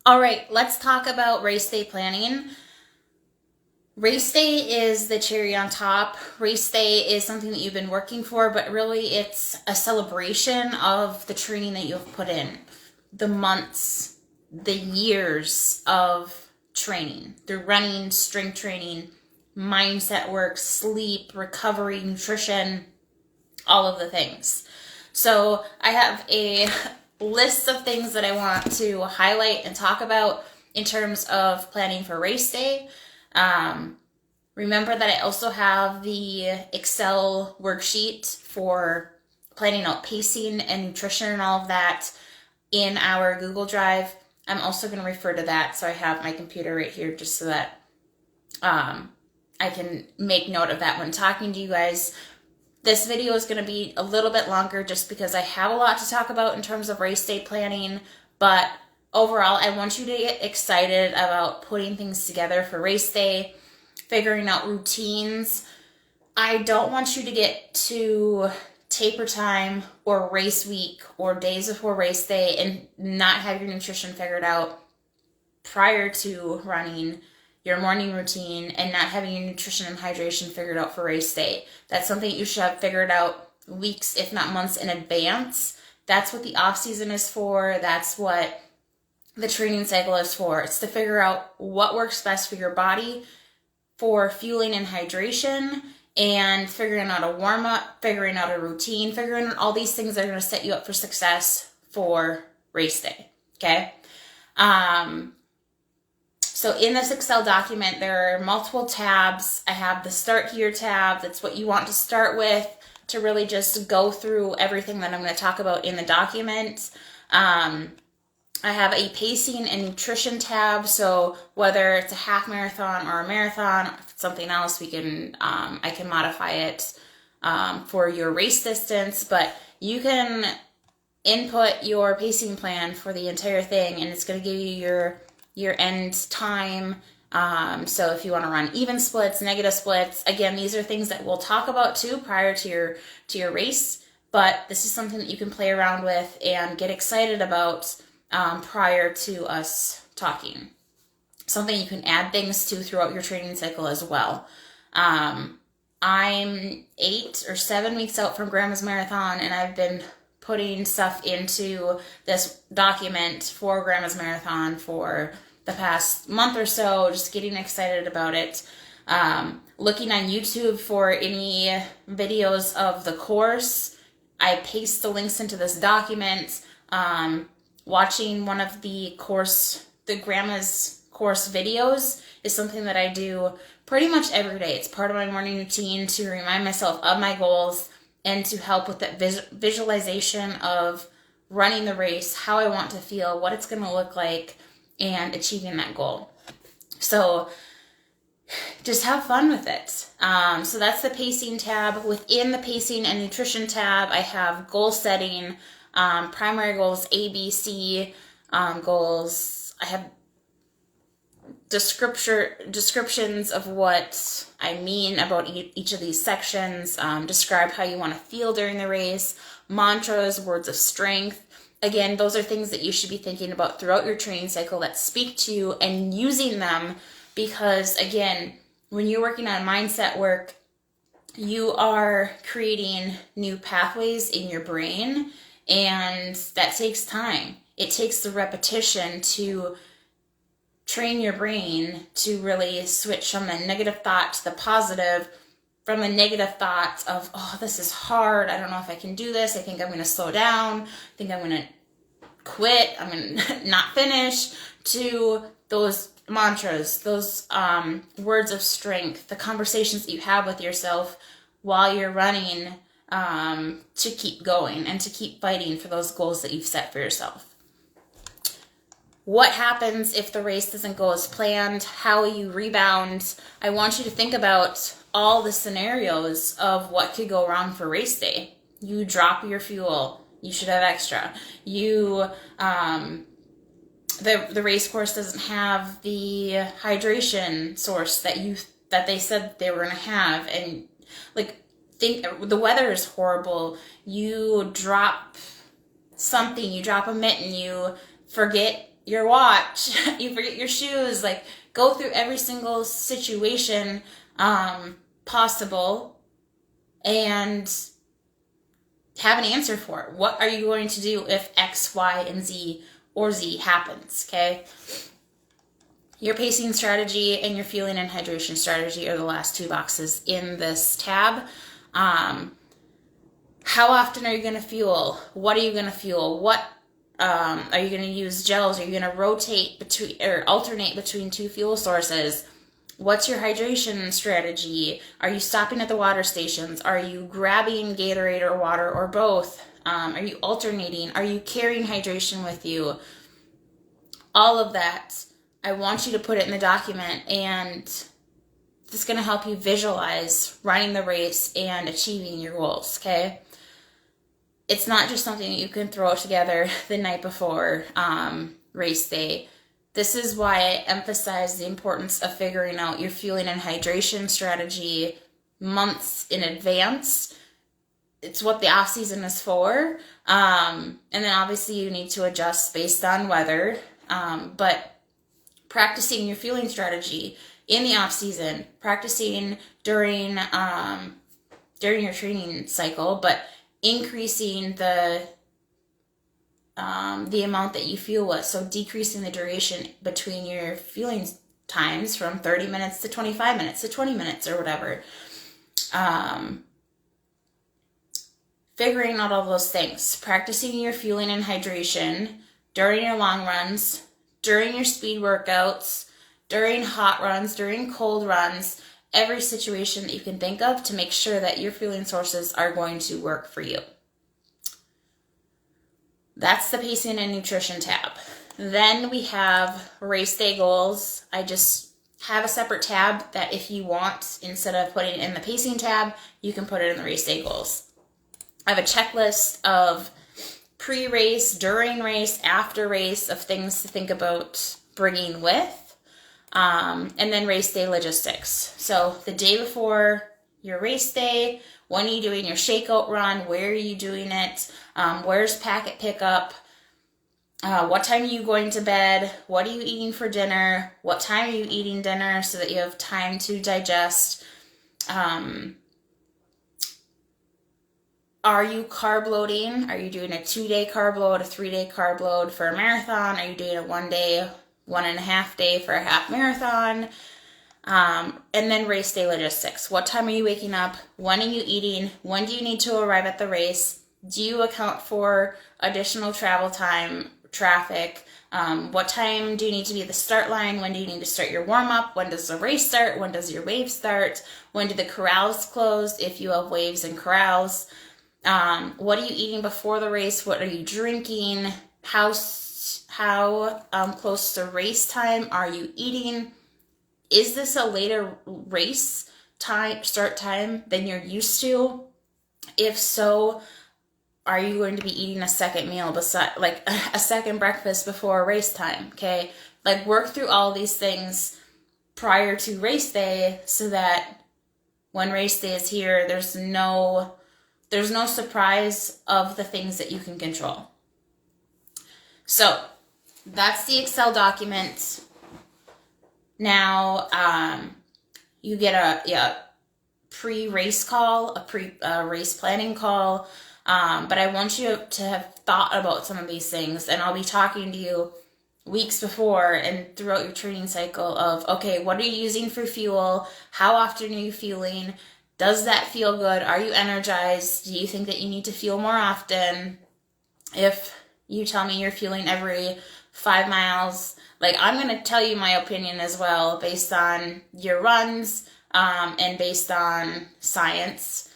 All right, let's talk about race day planning. Race day is the cherry on top. Race day is something that you've been working for, but really it's a celebration of the training that you've put in, the months, the years of training, the running, strength training, mindset work, sleep, recovery, nutrition, all of the things. So I have a list of things that I want to highlight and talk about in terms of planning for race day. Remember that I also have the Excel worksheet for planning out pacing and nutrition and all of that in our Google Drive. I'm also going to refer to that, so I have my computer right here just so that I can make note of that when talking to you guys. This video is going to be a little bit longer just because I have a lot to talk about in terms of race day planning, but overall, I want you to get excited about putting things together for race day, figuring out routines. I don't want you to get to taper time or race week or days before race day and not have your nutrition figured out prior to running your morning routine and not having your nutrition and hydration figured out for race day. That's something you should have figured out weeks, if not months in advance. That's what the off season is for. That's what the training cycle is for. It's to figure out what works best for your body for fueling and hydration, and figuring out a warm up, figuring out a routine, figuring out all these things that are going to set you up for success for race day. Okay. So in this Excel document, there are multiple tabs. I have the Start Here tab. That's what you want to start with to really just go through everything that I'm going to talk about in the document. I have a pacing and nutrition tab. So whether it's a half marathon or a marathon, if it's something else, we can I can modify it for your race distance. But you can input your pacing plan for the entire thing, and it's going to give you your end time. So if you want to run even splits, negative splits, again, these are things that we'll talk about too prior to your race, but this is something that you can play around with and get excited about prior to us talking. Something you can add things to throughout your training cycle as well. I'm 8 or 7 weeks out from Grandma's Marathon, and I've been putting stuff into this document for Grandma's Marathon for the past month or so, just getting excited about it. Looking on YouTube for any videos of the course. I paste the links into this document. Watching one of the Grandma's course videos is something that I do pretty much every day. It's part of my morning routine to remind myself of my goals and to help with that visualization of running the race, how I want to feel, what it's going to look like, and achieving that goal. So just have fun with it. So that's the pacing tab. Within the pacing and nutrition tab, I have goal setting, primary goals, A, B, C goals. I have descriptions of what I mean about each of these sections. Describe how you want to feel during the race. Mantras, words of strength. Again, those are things that you should be thinking about throughout your training cycle that speak to you and using them, because again, when you're working on mindset work, you are creating new pathways in your brain, and that takes time. It takes the repetition to train your brain to really switch from the negative thought to the positive, from the negative thought of, oh, this is hard, I don't know if I can do this, I think I'm going to slow down, I think I'm going to quit, I'm going to not finish, to those mantras, those words of strength, the conversations that you have with yourself while you're running, to keep going and to keep fighting for those goals that you've set for yourself. What happens if the race doesn't go as planned? How will you rebound? I want you to think about all the scenarios of what could go wrong for race day. You drop your fuel, you should have extra. The race course doesn't have the hydration source that they said they were going to have, and think the weather is horrible. You drop something, you drop a mitten, you forget your watch, you forget your shoes, like go through every single situation possible and have an answer for it. What are you going to do if X, Y, and Z or Z happens, okay? Your pacing strategy and your fueling and hydration strategy are the last two boxes in this tab. How often are you going to fuel? What are you going to fuel? What are you going to use gels? Are you going to rotate between or alternate between two fuel sources? What's your hydration strategy? Are you stopping at the water stations? Are you grabbing Gatorade or water or both? Are you alternating? Are you carrying hydration with you? All of that, I want you to put it in the document, and this is going to help you visualize running the race and achieving your goals, okay? It's not just something that you can throw together the night before race day. This is why I emphasize the importance of figuring out your fueling and hydration strategy months in advance. It's what the off season is for. And then obviously you need to adjust based on weather. But practicing your fueling strategy in the off season, practicing during your training cycle, but increasing the amount that you fuel with. So decreasing the duration between your fueling times from 30 minutes to 25 minutes to 20 minutes or whatever. Figuring out all those things. Practicing your fueling and hydration during your long runs, during your speed workouts, during hot runs, during cold runs, every situation that you can think of to make sure that your fueling sources are going to work for you. That's the pacing and nutrition tab. Then we have race day goals. I just have a separate tab that if you want, instead of putting it in the pacing tab, you can put it in the race day goals. I have a checklist of pre-race, during race, after race of things to think about bringing with, and then race day logistics. So the day before your race day, when are you doing your shakeout run? Where are you doing it? Where's packet pickup? What time are you going to bed? What are you eating for dinner? What time are you eating dinner so that you have time to digest? Are you carb loading? Are you doing a 2-day carb load, a 3-day carb load for a marathon? Are you doing a 1-day, 1.5 day for a half marathon? And then race day logistics. What time are you waking up? When are you eating? When do you need to arrive at the race? Do you account for additional travel time, traffic? What time do you need to be at the start line? When do you need to start your warm-up? When does the race start? When does your wave start? When do the corrals close if you have waves and corrals? What are you eating before the race? What are you drinking? How close to race time are you eating? Is this a later race time, start time than you're used to? If so, are you going to be eating a second meal beside, like a second breakfast before race time? Okay, like work through all these things prior to race day so that when race day is here, there's no surprise of the things that you can control. So that's the Excel document. Now you get a pre-race call, a race planning call, but I want you to have thought about some of these things, and I'll be talking to you weeks before and throughout your training cycle of, okay, what are you using for fuel? How often are you fueling? Does that feel good? Are you energized? Do you think that you need to fuel more often? If you tell me you're fueling every 5 miles, like I'm going to tell you my opinion as well based on your runs and based on science.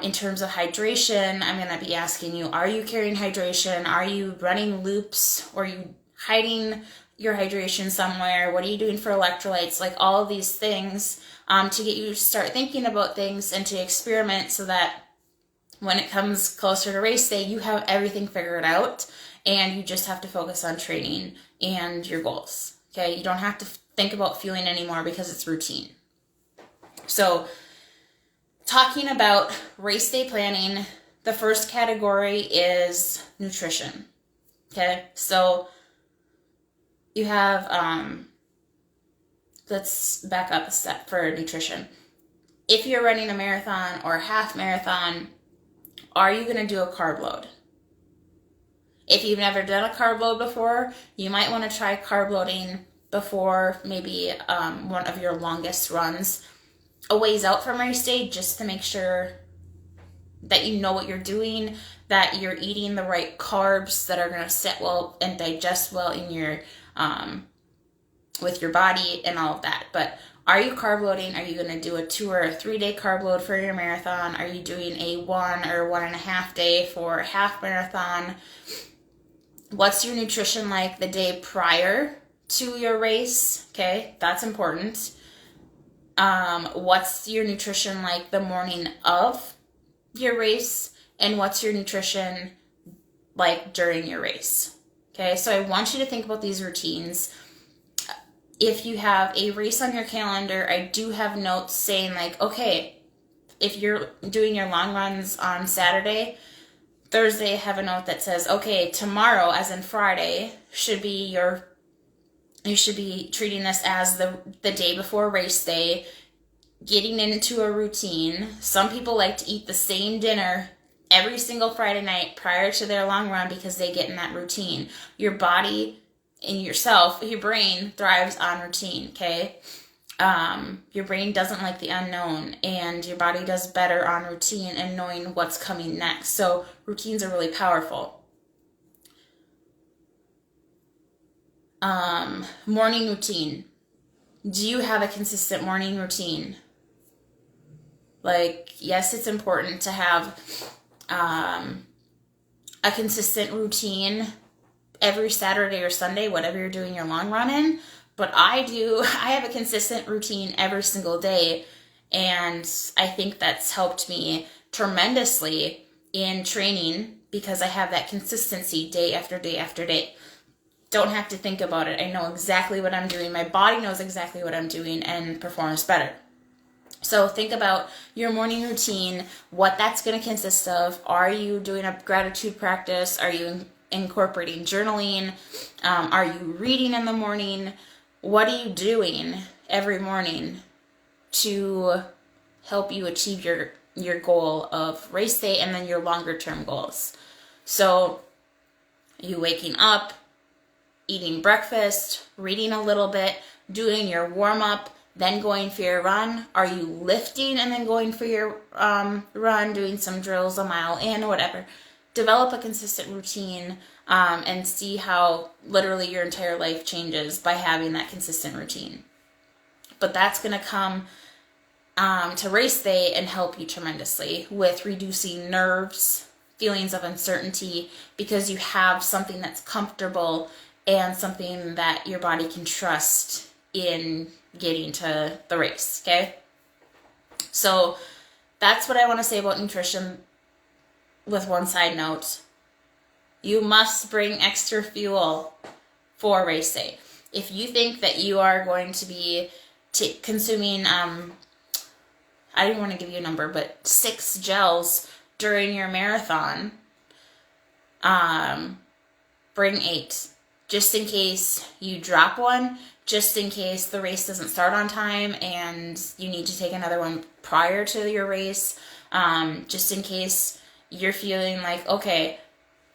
In terms of hydration, I'm going to be asking you, are you carrying hydration? Are you running loops? Or are you hiding your hydration somewhere? What are you doing for electrolytes? Like all of these things to get you to start thinking about things and to experiment so that when it comes closer to race day, you have everything figured out and you just have to focus on training and your goals. Okay, you don't have to think about fueling anymore because it's routine. So talking about race day planning, the first category is nutrition. Okay, so You have, let's back up a step for nutrition. If you're running a marathon or a half marathon, are you going to do a carb load? If you've never done a carb load before, you might want to try carb loading before maybe one of your longest runs a ways out from race day, just to make sure that you know what you're doing, that you're eating the right carbs that are going to sit well and digest well in your with your body and all of that. But are you carb loading? Are you going to do a 2 or a 3 day carb load for your marathon? Are you doing a 1 or 1.5 day for a half marathon? What's your nutrition like the day prior to your race? Okay, that's important. What's your nutrition like the morning of your race? And what's your nutrition like during your race? Okay, so I want you to think about these routines. If you have a race on your calendar, I do have notes saying like, okay, if you're doing your long runs on Saturday, Thursday, I have a note that says, okay, tomorrow, as in Friday, you should be treating this as the day before race day, getting into a routine. Some people like to eat the same dinner every single Friday night prior to their long run because they get in that routine. Your body and yourself, your brain thrives on routine, okay? Your brain doesn't like the unknown, and your body does better on routine and knowing what's coming next. So routines are really powerful. Morning routine. Do you have a consistent morning routine? Like, yes, it's important to have a consistent routine every Saturday or Sunday, whatever you're doing your long run in. But I have a consistent routine every single day, and I think that's helped me tremendously in training because I have that consistency day after day after day. Don't have to think about it. I know exactly what I'm doing. My body knows exactly what I'm doing and performs better. So think about your morning routine, what that's going to consist of. Are you doing a gratitude practice? Are you incorporating journaling? Are you reading in the morning? What are you doing every morning to help you achieve your goal of race day and then your longer term goals? So you waking up, eating breakfast, reading a little bit, doing your warm up, then going for your run. Are you lifting and then going for your run, doing some drills a mile in or whatever? Develop a consistent routine and see how literally your entire life changes by having that consistent routine. But that's going to come to race day and help you tremendously with reducing nerves, feelings of uncertainty, because you have something that's comfortable and something that your body can trust in getting to the race, okay? So that's what I want to say about nutrition with one side note. You must bring extra fuel for race day. If you think that you are going to be consuming, I didn't want to give you a number, but 6 gels during your marathon, bring 8. Just in case you drop one, just in case the race doesn't start on time and you need to take another one prior to your race, just in case you're feeling like, okay,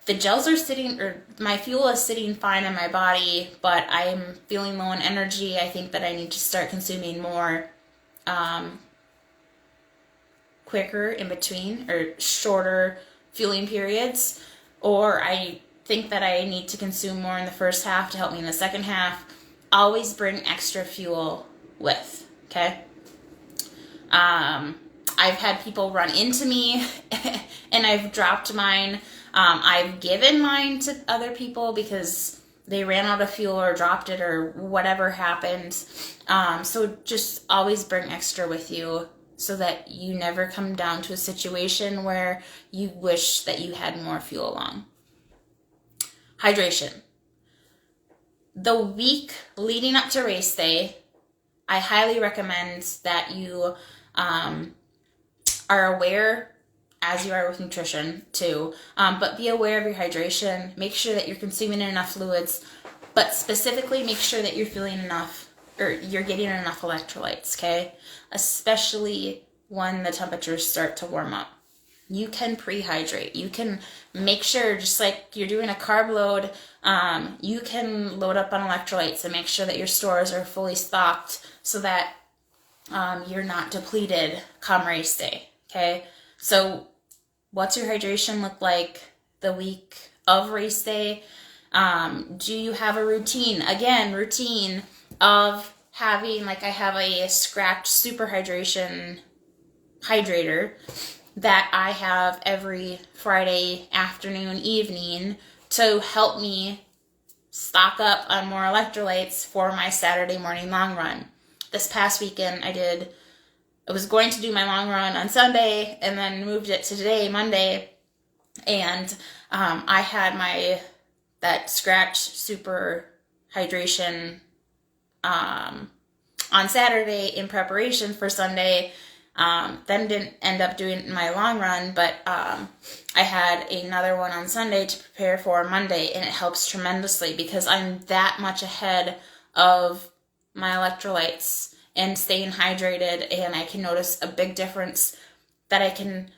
the gels are sitting, or my fuel is sitting fine in my body, but I'm feeling low in energy. I think that I need to start consuming more quicker in between or shorter fueling periods, or I think that I need to consume more in the first half to help me in the second half. Always bring extra fuel with, okay? I've had people run into me and I've dropped mine. I've given mine to other people because they ran out of fuel or dropped it or whatever happened. So just always bring extra with you so that you never come down to a situation where you wish that you had more fuel along. Hydration. The week leading up to race day, I highly recommend that you are aware, as you are with nutrition too, but be aware of your hydration. Make sure that you're consuming enough fluids But specifically, make sure that you're feeling enough, or you're getting enough electrolytes, okay? Especially when the temperatures start to warm up. You can prehydrate. You can make sure, just like you're doing a carb load, you can load up on electrolytes and make sure that your stores are fully stocked so that you're not depleted come race day, okay? So what's your hydration look like the week of race day? Do you have a routine? Again, routine of having, like I have a Scratch Super Hydration hydrator that I have every Friday afternoon, evening to help me stock up on more electrolytes for my Saturday morning long run. This past weekend I was going to do my long run on Sunday and then moved it to today, Monday, and I had that Scratch Super Hydration on Saturday in preparation for Sunday. Then didn't end up doing my long run, but I had another one on Sunday to prepare for Monday, and it helps tremendously because I'm that much ahead of my electrolytes and staying hydrated, and I can notice a big difference that I can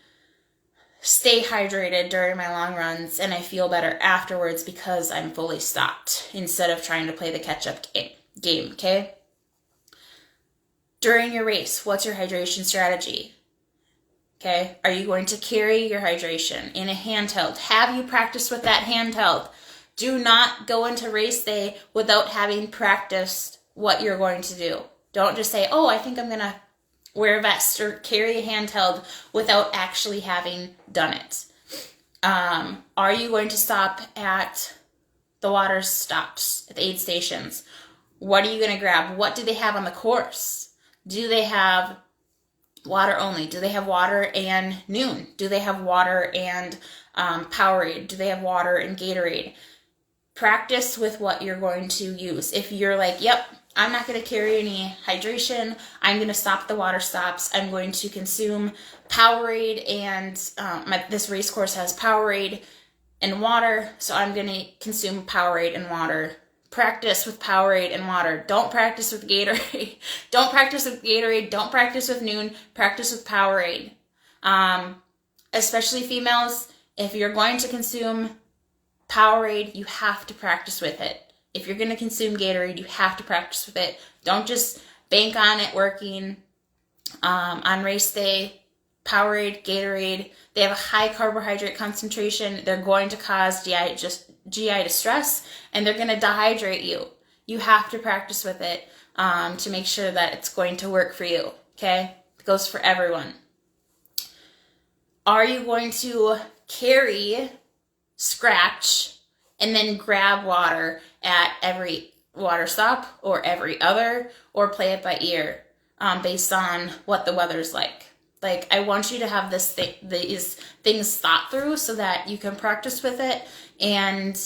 stay hydrated during my long runs, and I feel better afterwards because I'm fully stocked instead of trying to play the catch-up game, okay? During your race, what's your hydration strategy? Okay, are you going to carry your hydration in a handheld? Have you practiced with that handheld? Do not go into race day without having practiced what you're going to do. Don't just say, oh, I think I'm going to wear a vest or carry a handheld without actually having done it. Are you going to stop at the water stops, at the aid stations? What are you going to grab? What do they have on the course? Do they have water only? Do they have water and Noon? Do they have water and Powerade? Do they have water and Gatorade? Practice with what you're going to use. If you're like, yep, I'm not going to carry any hydration, I'm going to stop the water stops, I'm going to consume Powerade, and this race course has Powerade and water, so I'm going to consume Powerade and water. Practice with Powerade and water. Don't practice with Gatorade. Don't practice with Gatorade. Don't practice with Noon. Practice with Powerade. Especially females, if you're going to consume Powerade, you have to practice with it. If you're going to consume Gatorade, you have to practice with it. Don't just bank on it working. On race day, Powerade, Gatorade, they have a high carbohydrate concentration. They're going to cause GI distress, and they're going to dehydrate you. You have to practice with it to make sure that it's going to work for you, okay? It goes for everyone. Are you going to carry Scratch and then grab water at every water stop or every other, or play it by ear based on what the weather's like? Like, I want you to have these things thought through so that you can practice with it, and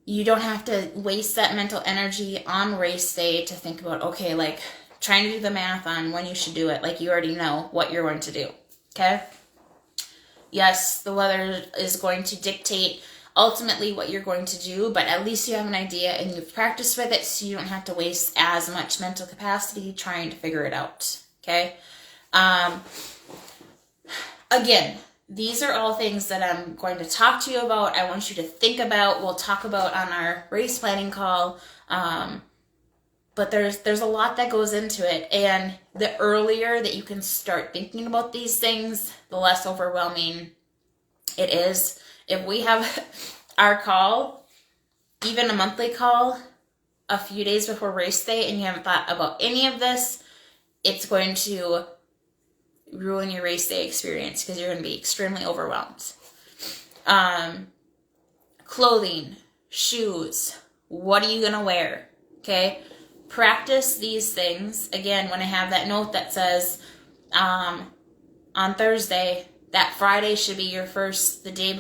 you don't have to waste that mental energy on race day to think about, okay, like trying to do the math on when you should do it. Like, you already know what you're going to do, okay? Yes, the weather is going to dictate ultimately what you're going to do, but at least you have an idea and you've practiced with it, so you don't have to waste as much mental capacity trying to figure it out, okay? Again, these are all things that I'm going to talk to you about. I want you to think about. We'll talk about on our race planning call. But there's a lot that goes into it. And the earlier that you can start thinking about these things, the less overwhelming it is. If we have our call, even a monthly call, a few days before race day, and you haven't thought about any of this, it's going to ruin your race day experience because you're going to be extremely overwhelmed. Clothing, shoes, what are you going to wear? Okay? Practice these things. Again, when I have that note that says on Thursday, that Friday should be your day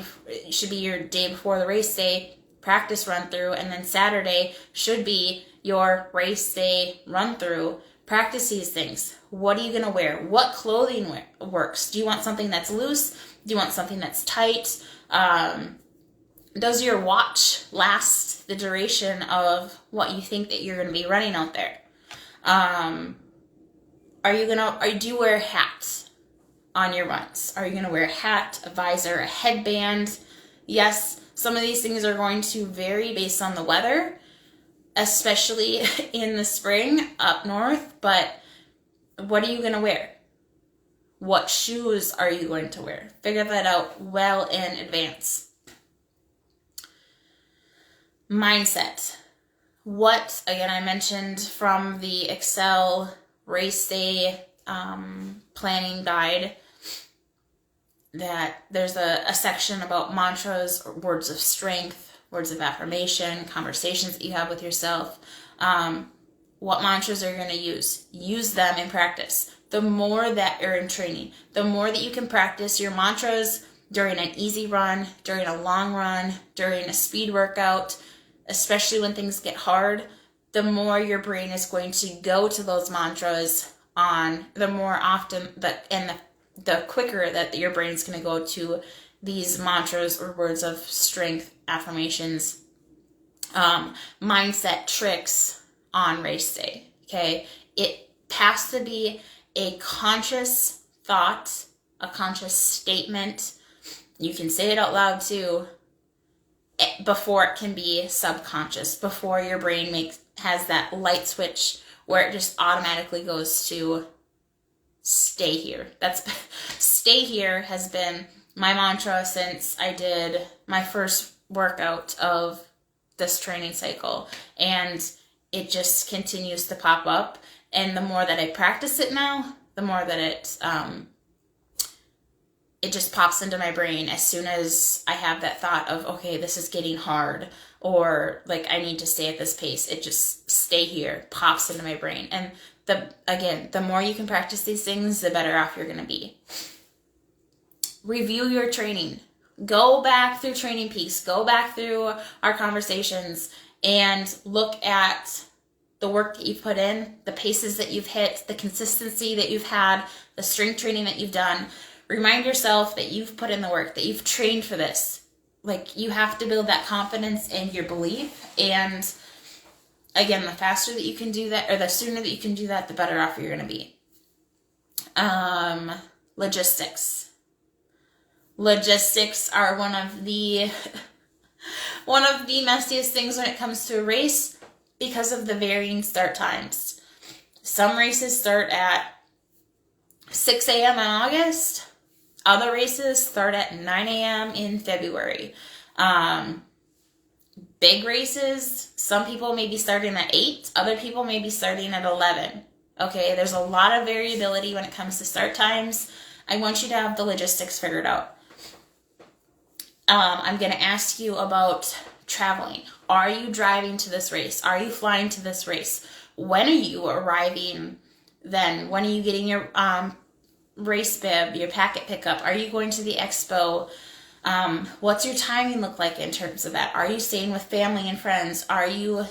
before the race day practice run through, and then Saturday should be your race day run through. Practice these things. What are you going to wear? What clothing works? Do you want something that's loose? Do you want something that's tight? Does your watch last the duration of what you think that you're going to be running out there? Do you wear a hat on your runs? Are you going to wear a hat, a visor, a headband? Yes, some of these things are going to vary based on the weather, especially in the spring up north, but what are you going to wear? What shoes are you going to wear? Figure that out well in advance. Mindset. What, again, I mentioned from the Excel race day planning guide that there's a section about mantras, or words of strength, words of affirmation, conversations that you have with yourself. What mantras are you going to use? Use them in practice. The more that you're in training, the more that you can practice your mantras during an easy run, during a long run, during a speed workout, especially when things get hard, the more your brain is going to go to those mantras the more often the quicker that your brain's going to go to these mantras or words of strength, affirmations, mindset tricks on race day. Okay. It has to be a conscious thought, a conscious statement. You can say it out loud too, before it can be subconscious, before your brain has that light switch where it just automatically goes to stay here. Stay here has been my mantra since I did my first workout of this training cycle, and it just continues to pop up. And the more that I practice it now, the more that it just pops into my brain as soon as I have that thought of, okay, this is getting hard, or like I need to stay at this pace. It just stay here, pops into my brain. And the more you can practice these things, the better off you're going to be. Review your training. Go back through Training Peaks. Go back through our conversations and look at the work that you've put in, the paces that you've hit, the consistency that you've had, the strength training that you've done. Remind yourself that you've put in the work, that you've trained for this. Like, you have to build that confidence in your belief. And again, the faster that you can do that, or the sooner that you can do that, the better off you're going to be. Logistics. Logistics are one of the messiest things when it comes to a race, because of the varying start times. Some races start at 6 a.m. in August. Other races start at 9 a.m. in February. Big races, some people may be starting at 8. Other people may be starting at 11. Okay, there's a lot of variability when it comes to start times. I want you to have the logistics figured out. I'm going to ask you about traveling. Are you driving to this race? Are you flying to this race? When are you arriving then? When are you getting your race bib, your packet pickup? Are you going to the expo? What's your timing look like in terms of that? Are you staying with family and friends? Are you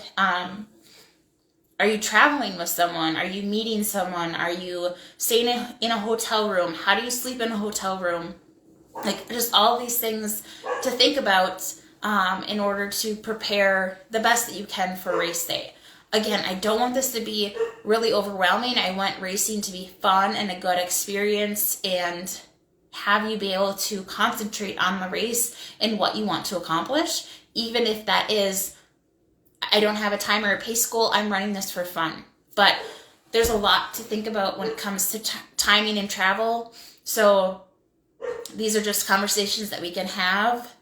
traveling with someone? Are you meeting someone? Are you staying in a hotel room? How do you sleep in a hotel room? Like, just all these things to think about in order to prepare the best that you can for race day. Again, I don't want this to be really overwhelming. I want racing to be fun and a good experience, and have you be able to concentrate on the race and what you want to accomplish, even if that is, I don't have a time or a pace goal, I'm running this for fun. But there's a lot to think about when it comes to timing and travel. So these are just conversations that we can have,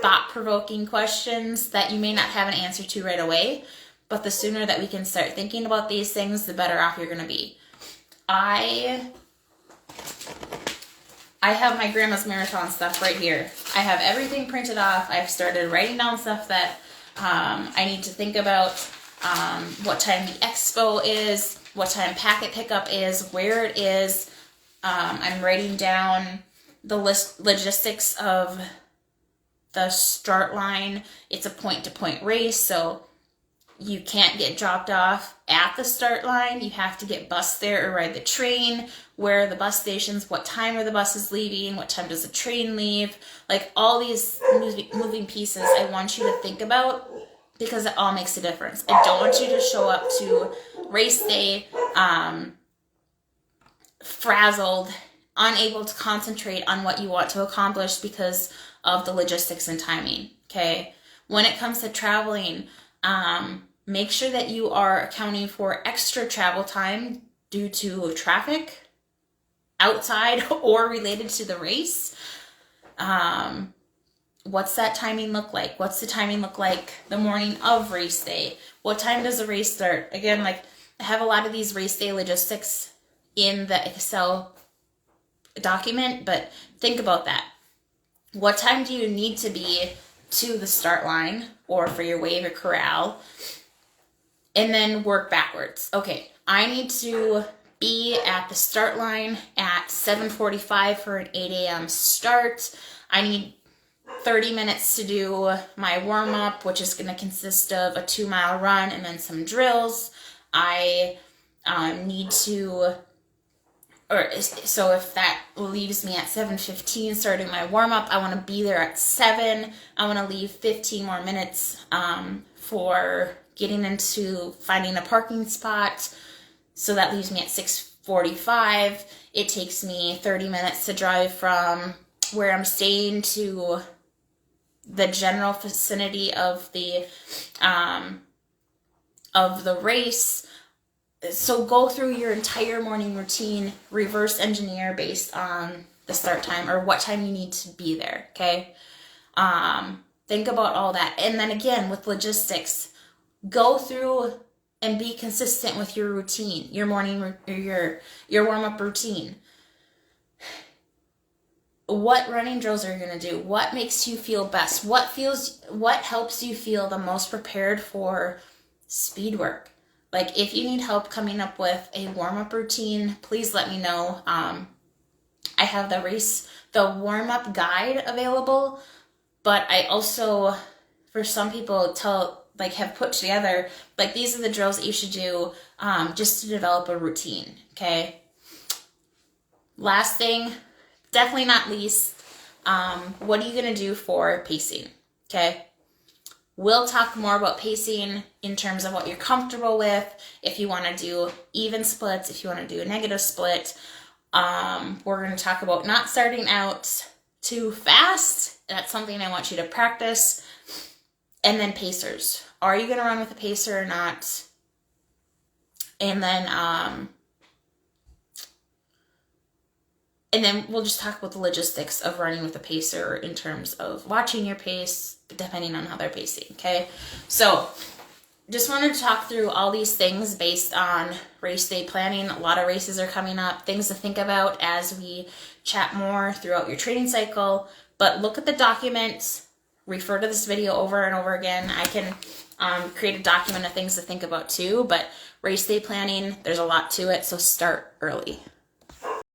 thought-provoking questions that you may not have an answer to right away, but the sooner that we can start thinking about these things, the better off you're going to be. I have my grandma's marathon stuff right here. I have everything printed off. I've started writing down stuff that I need to think about, what time the expo is, what time packet pickup is, where it is. I'm writing down the logistics of the start line. It's a point-to-point race, so You can't get dropped off at the start line. You have to get bused there or ride the train. Where are the bus stations? What time are the buses leaving? What time does the train leave? Like all these moving pieces I want you to think about, because it all makes a difference. I don't want you to show up to race day frazzled, unable to concentrate on what you want to accomplish because of the logistics and timing, okay? When it comes to traveling, make sure that you are accounting for extra travel time due to traffic outside or related to the race. What's that timing look like? What's the timing look like the morning of race day? What time does the race start? Again, like I have a lot of these race day logistics in the Excel document, but think about that. What time do you need to be to the start line or for your wave or corral? And then work backwards. Okay, I need to be at the start line at 7:45 for an 8 a.m. start. I need 30 minutes to do my warm-up, which is going to consist of a 2-mile run and then some drills. I need to, so if that leaves me at 7:15 starting my warm-up, I want to be there at 7. I want to leave 15 more minutes for getting into finding a parking spot. So that leaves me at 6:45. It takes me 30 minutes to drive from where I'm staying to the general vicinity of the race. So go through your entire morning routine, reverse engineer based on the start time or what time you need to be there, okay? Think about all that. And then again, with logistics, go through and be consistent with your routine, your morning, your warm-up routine. What running drills are you going to do? What makes you feel best? What helps you feel the most prepared for speed work? Like if you need help coming up with a warm-up routine, please let me know. I have the warm-up guide available, but I also, for some people, have put together, like these are the drills that you should do just to develop a routine, okay? Last thing, definitely not least, what are you going to do for pacing, okay? We'll talk more about pacing in terms of what you're comfortable with, if you want to do even splits, if you want to do a negative split. We're going to talk about not starting out too fast. That's something I want you to practice. And then pacers. Are you going to run with a pacer or not? And then we'll just talk about the logistics of running with a pacer in terms of watching your pace, depending on how they're pacing, okay? So just wanted to talk through all these things based on race day planning. A lot of races are coming up, things to think about as we chat more throughout your training cycle. But look at the documents, refer to this video over and over again. I can create a document of things to think about too, but race day planning, there's a lot to it, so start early.